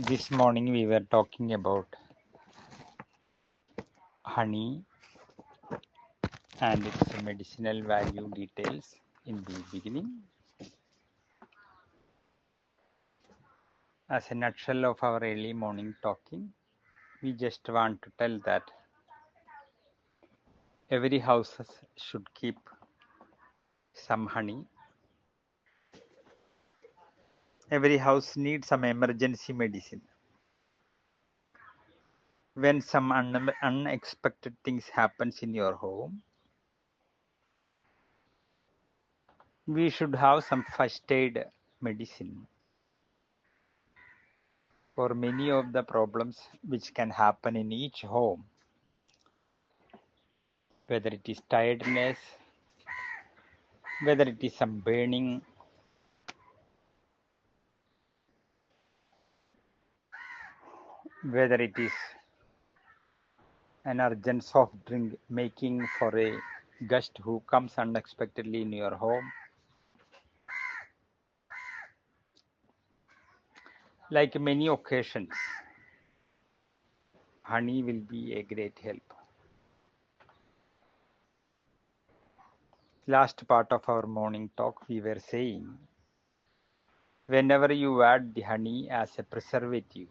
This morning we were talking about honey and its medicinal value details in the beginning. As a nutshell of our early morning talking, we just want to tell that every house should keep some honey. Every house needs some emergency medicine. When some unexpected things happens in your home, we should have some first aid medicine for many of the problems which can happen in each home, whether it is tiredness, whether it is some burning, whether it is an urgent soft drink making for a guest who comes unexpectedly in your home. Like many occasions, honey will be a great help. Last part of our morning talk, we were saying, whenever you add the honey as a preservative,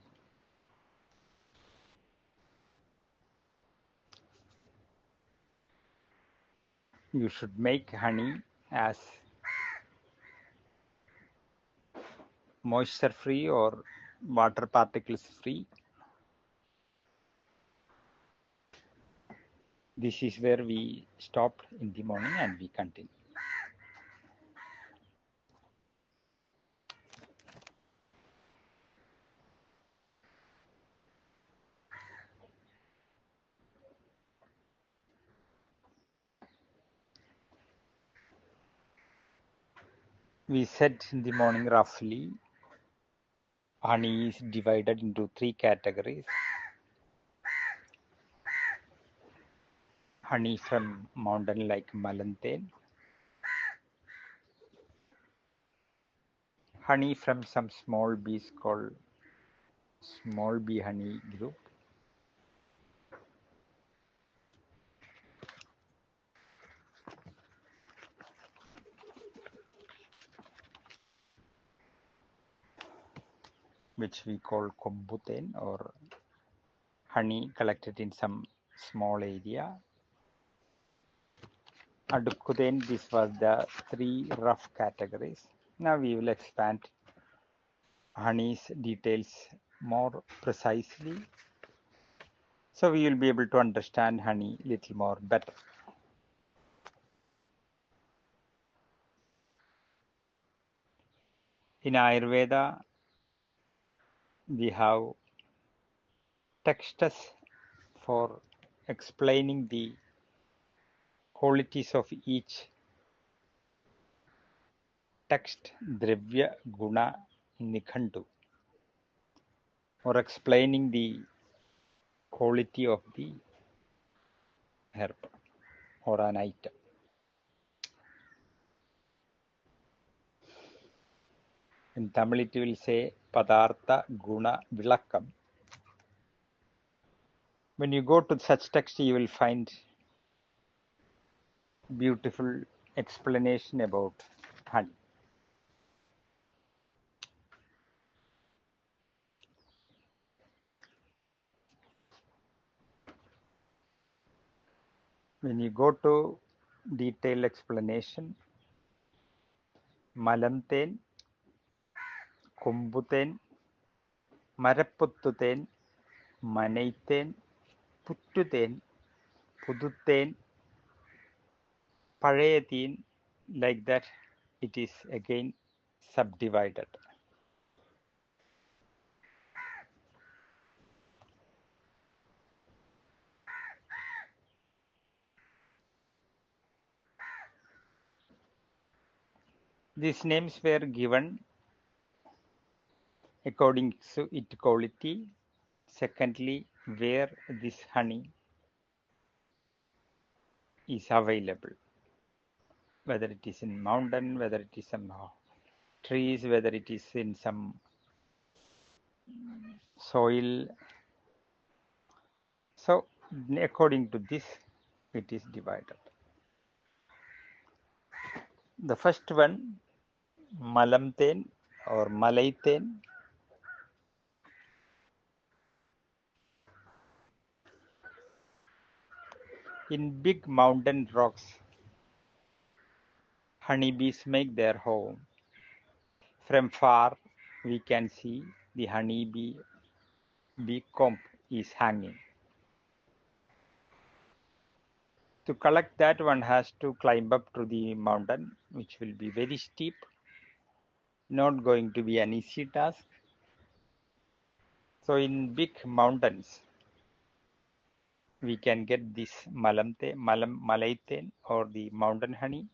you should make honey as moisture free or water particles free. This is where we stopped in the morning and we continue. We said in the morning roughly, honey is divided into three categories. Honey from mountain like Malanten, honey from some small bees called small bee honey group, which we call Kombuten, or honey collected in some small area. Adukuden, these were the three rough categories. Now we will expand honey's details more precisely, so we will be able to understand honey a little more better. In Ayurveda, we have texts for explaining the qualities of each text, Dravya, Guna, Nikhandu, or explaining the quality of the herb or an item. In Tamil, it will say Padartha Guna Vilakam. When you go to such text, you will find beautiful explanation about honey. When you go to detailed explanation, Malanten, Kumbuten, Maraputtuten, Manaiten, Puttuten, Puduten, Parayatin, like that, it is again subdivided. These names were given according to its quality. Secondly, where this honey is available, whether it is in mountain, whether it is some trees, whether it is in some soil. So according to this, it is divided. The first one, Malamten or Malaiten. In big mountain rocks, honeybees make their home. From far, we can see the honeybee comb is hanging. To collect that, one has to climb up to the mountain, which will be very steep, not going to be an easy task. So in big mountains, we can get this malaiten or the mountain honey.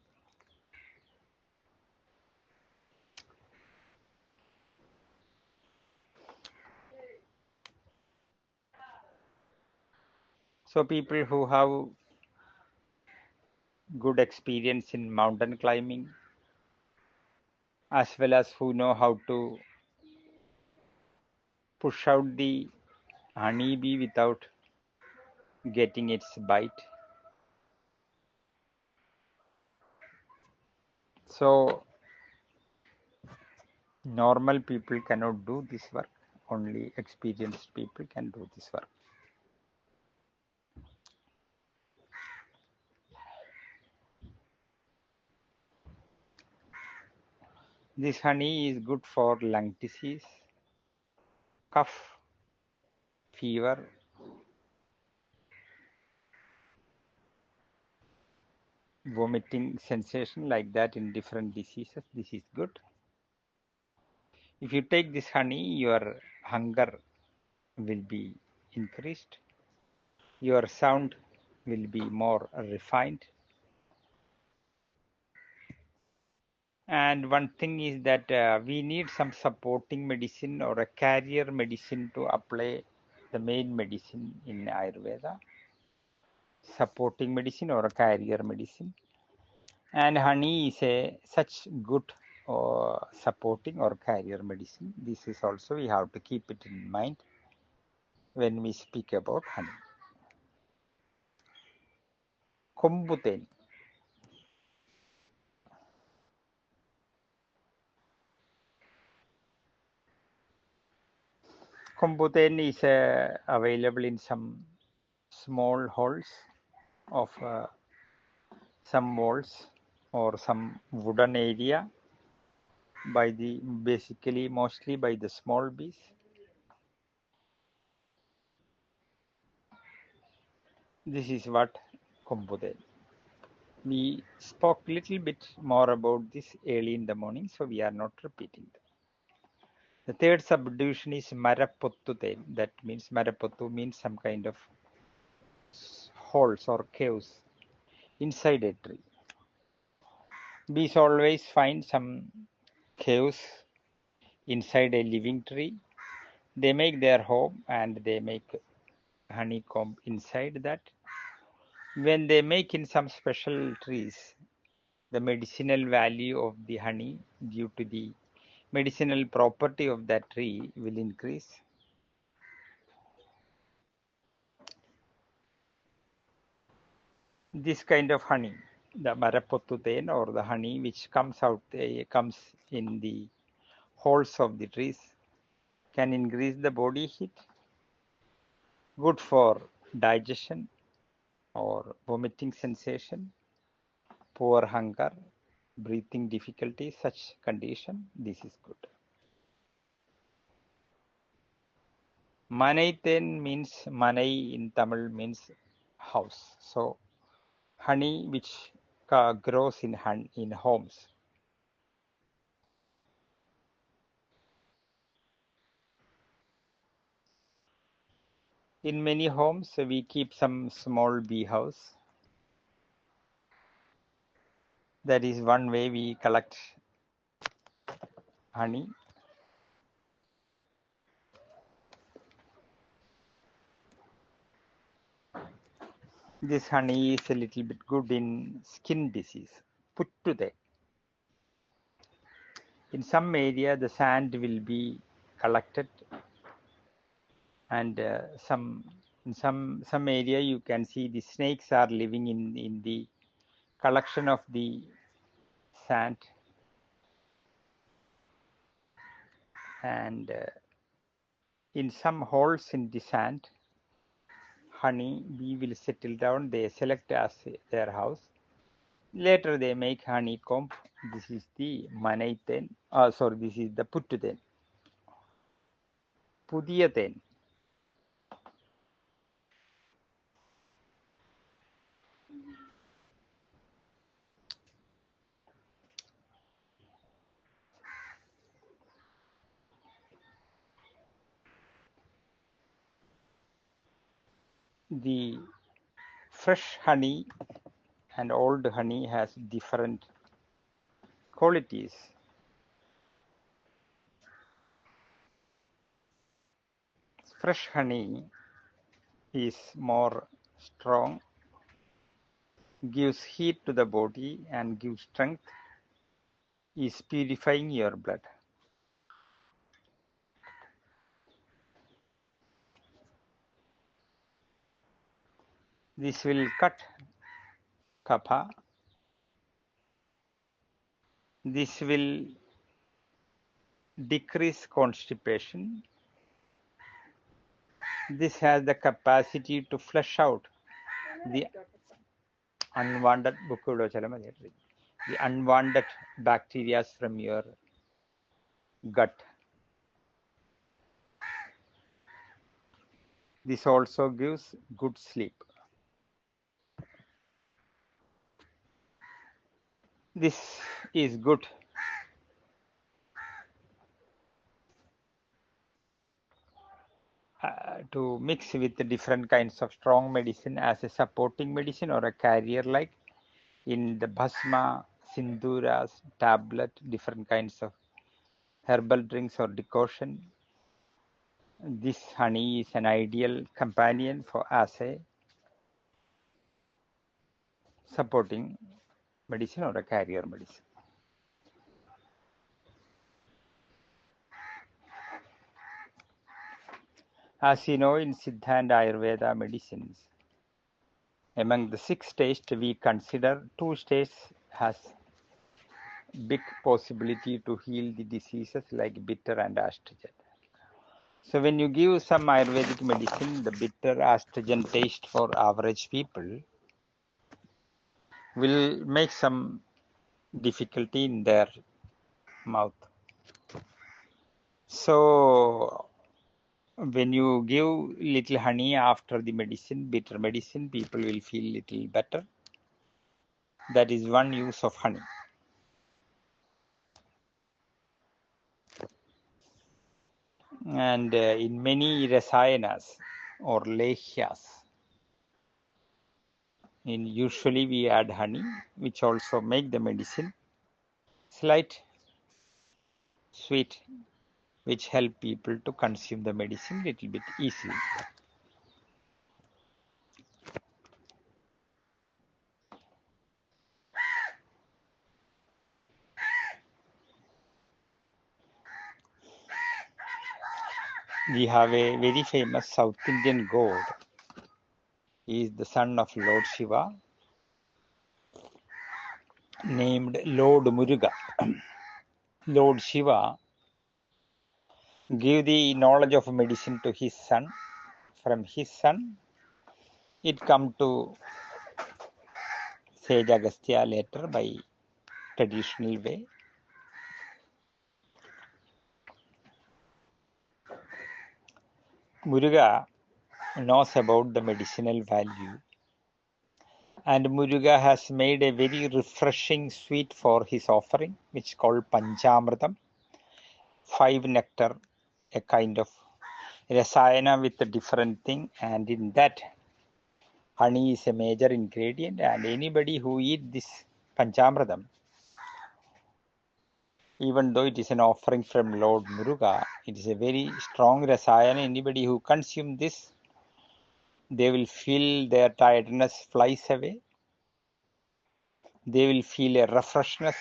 So people who have good experience in mountain climbing, as well as who know how to push out the honeybee without getting its bite. So normal people cannot do this work. Only experienced people can do this work. This honey is good for lung disease, cough, fever, vomiting sensation like that in different diseases. This is good. If you take this honey, your hunger will be increased. Your sound will be more refined. And one thing is that we need some supporting medicine or a carrier medicine to apply the main medicine in Ayurveda. Supporting medicine or a carrier medicine. And honey is a such good supporting or carrier medicine. This is also we have to keep it in mind when we speak about honey. Kombuten. Kombuten is available in some small holes of some walls or some wooden area by the basically mostly by the small bees. This is what Kombuten. We spoke little bit more about this early in the morning, so we are not repeating that. The third subdivision is Marapottuten. That means Marapottu means some kind of holes or caves inside a tree. Bees always find some caves inside a living tree. They make their home and they make honeycomb inside that. When they make in some special trees, the medicinal value of the honey due to the medicinal property of that tree will increase. This kind of honey, the Marapottuten or the honey which comes in the holes of the trees, can increase the body heat, good for digestion or vomiting sensation, poor hunger, breathing difficulty, such condition, this is good. Manaiten means, Manai in Tamil means house. So honey which grows in homes. In many homes, we keep some small bee house. That is one way we collect honey. This honey is a little bit good in skin disease. Puttude. In some area, the sand will be collected and in some area you can see the snakes are living in the collection of the sand, and in some holes in the sand, honey bee will settle down. They select as their house. Later they make honeycomb. This is the manayten. Sorry, this is the puttuthen. Pudiyathen. The fresh honey and old honey has different qualities. Fresh honey is more strong, gives heat to the body and gives strength, is purifying your blood. This will cut kapha. This will decrease constipation. This has the capacity to flush out the unwanted the unwanted bacteria from your gut. This also gives good sleep. This is good to mix with the different kinds of strong medicine as a supporting medicine or a carrier, like in the bhasma, sinduras, tablet, different kinds of herbal drinks or decoction. This honey is an ideal companion for as a supporting medicine or a carrier medicine. As you know, in Siddha and Ayurveda medicines, among the 6 tastes, we consider 2 tastes has big possibility to heal the diseases like bitter and astringent. So when you give some Ayurvedic medicine, the bitter astringent taste for average people will make some difficulty in their mouth. So when you give little honey after the medicine, bitter medicine, people will feel little better. That is one use of honey. And in many rasayanas or lehyas, usually we add honey, which also make the medicine slight sweet, which help people to consume the medicine little bit easily. We have a very famous South Indian god. He is the son of Lord Shiva, named Lord Muruga. Lord Shiva gave the knowledge of medicine to his son. From his son, it come to Sage Agastya later by traditional way. Muruga knows about the medicinal value, and Muruga has made a very refreshing sweet for his offering, which is called Panchamritam, 5 nectar, a kind of rasayana with a different thing, and in that honey is a major ingredient, and anybody who eat this Panchamritam, even though it is an offering from Lord Muruga, it is a very strong rasayana. Anybody who consume this, they will feel their tiredness flies away. They will feel a refreshness.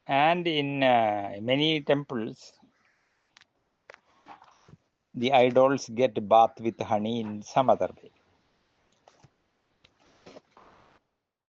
And in many temples, the idols get bath with honey in some other way.